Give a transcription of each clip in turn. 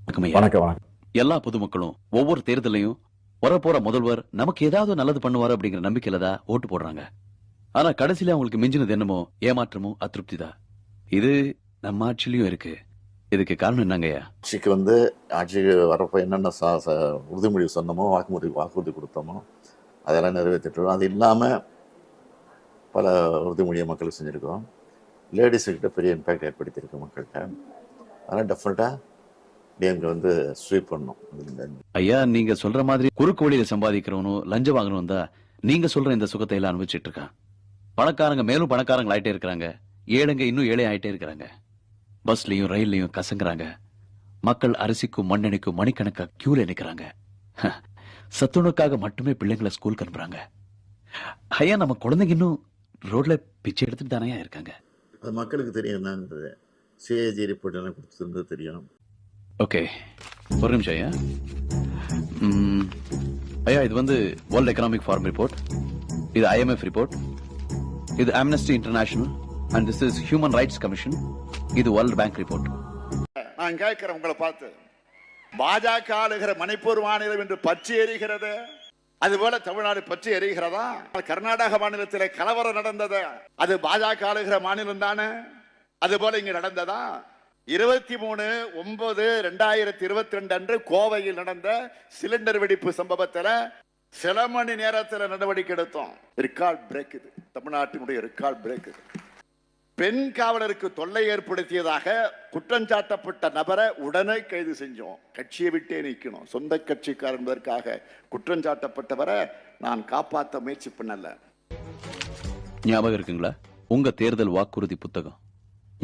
வணக்கம் ஐயா. வணக்கம் வணக்கம். எல்லா பொதுமக்களும் ஒவ்வொரு தேர்தலையும் வரப்போற முதல்வர் நமக்கு ஏதாவது நல்லது பண்ணுவாரு அப்படிங்கிற நம்பிக்கையில தான் ஓட்டு போடுறாங்க. ஆனா கடைசியில அவங்களுக்கு மிஞ்சினது என்னமோ ஏமாற்றமோ அதிருப்தி தான். இது நம்ம ஆட்சியிலயும் இருக்கு. இதுக்கு காரணம் என்னங்கய்யா? ஆட்சிக்கு வரப்போ என்னென்ன உறுதிமொழி சொன்னோமோ, வாக்குறுதி கொடுத்தோமோ அதெல்லாம் நிறைவேற்றிட்டுருக்கோம். அது இல்லாமல் பல உறுதிமொழியை மக்களுக்கு செஞ்சுருக்கோம். லேடிஸுக்கிட்ட பெரிய இம்பேக்ட் ஏற்படுத்தியிருக்கு மக்கள்கிட்ட. அதனால் டெஃபினட்டாக டிஎம்கே ஸ்வீப் பண்ணணும். ஐயா, நீங்க சொல்ற மாதிரி குறுக்கு வழியில சம்பாதிக்கிறவனும் லஞ்சம் வாங்கணும் தான் நீங்க சொல்ற இந்த சுகத்தை எல்லாம் அனுபவிச்சுட்டு இருக்கான். பணக்காரங்க மேலும் பணக்காரங்க ஆயிட்டே இருக்கிறாங்க, ஏழைங்க இன்னும் ஏழை ஆயிட்டே இருக்கிறாங்க. பஸ்லயும் ரயில்லையும் கசங்குறாங்க. மக்கள் அரிசிக்கும் மண்ணெண்ணைக்கும் மணிக்கணக்கா கியூல நிக்கிறாங்க. சத்துணவுக்காக மட்டுமே பிள்ளைங்களை ஸ்கூலுக்கு அனுப்புறாங்க. ஐயா, நம்ம குழந்தைங்க இன்னும் ரோட்ல பிச்சை எடுத்துட்டு தானே இருக்காங்க. அது மக்களுக்கு தெரியும். என்னன்றது சிஏஜி ரிப்போர்ட் எல்லாம் கொடுத்துருந்தது தெரியும். ஓகே, ஒரு நிமிஷம் ஐயா. ஐயா, இது வேர்ல்ட் எக்கனாமிக் ஃபாரம் ரிப்போர்ட், இது IMF ரிப்போர்ட், இது amnesty international and this is human rights commission, இது வேர்ல்ட் பேங்க் ரிப்போர்ட். நான் கேட்கிறேன் உங்களை பார்த்து, பாஜக ஆளுகிற மணிப்பூர் மாநிலம் என்று பச்சை எரிகிறது, அதுபோல தமிழ்நாடு பச்சை எரிகிறதா? கர்நாடக மாநிலத்தில் கலவரம் நடந்தது, அது பாஜக ஆளுகிற மாநிலம் தானே? அதுபோல இங்க நடந்ததா? 23/9/2022 அன்று கோவையில் நடந்த சிலிண்டர் வெடிப்பு சம்பவத்தில் சில மணி நேரத்தில் நடவடிக்கை எடுத்தோம். ரெக்கார்ட் பிரேக் இது, தமிழ்நாட்டினுடைய ரெக்கார்ட் பிரேக் இது. பெண் காவலருக்கு தொல்லை ஏற்படுத்தியதாக குற்றஞ்சாட்டப்பட்ட நபரை உடனே கைது செஞ்சோம். கட்சியை விட்டே நீக்கணும். சொந்த கட்சிக்காரர் என்பதற்காக குற்றஞ்சாட்டப்பட்டவரை நான் காப்பாற்ற முயற்சி பண்ணல. ஞாபகம் இருக்குங்களா உங்க தேர்தல் வாக்குறுதி புத்தகம்?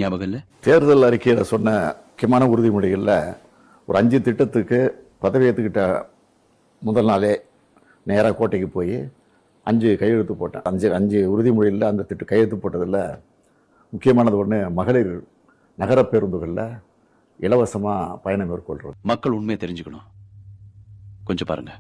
ஞாபகம் இல்ல? தேர்தல் அறிக்கையில் சொன்ன முக்கியமான உறுதிமொழிகளில் ஒரு 5 திட்டத்துக்கு பதவி ஏற்றுக்கிட்ட முதல் நாளே நேராக கோட்டைக்கு போய் 5 கையெழுத்து போட்டேன். 5 உறுதிமொழியில் அந்த கையெழுத்து போட்டதில் முக்கியமானது ஒன்று, மகளிர் நகர பேருந்துகளில் இலவசமாக பயணம் மேற்கொள்கிறது. மக்கள் உண்மையை தெரிஞ்சுக்கணும். கொஞ்சம் பாருங்க.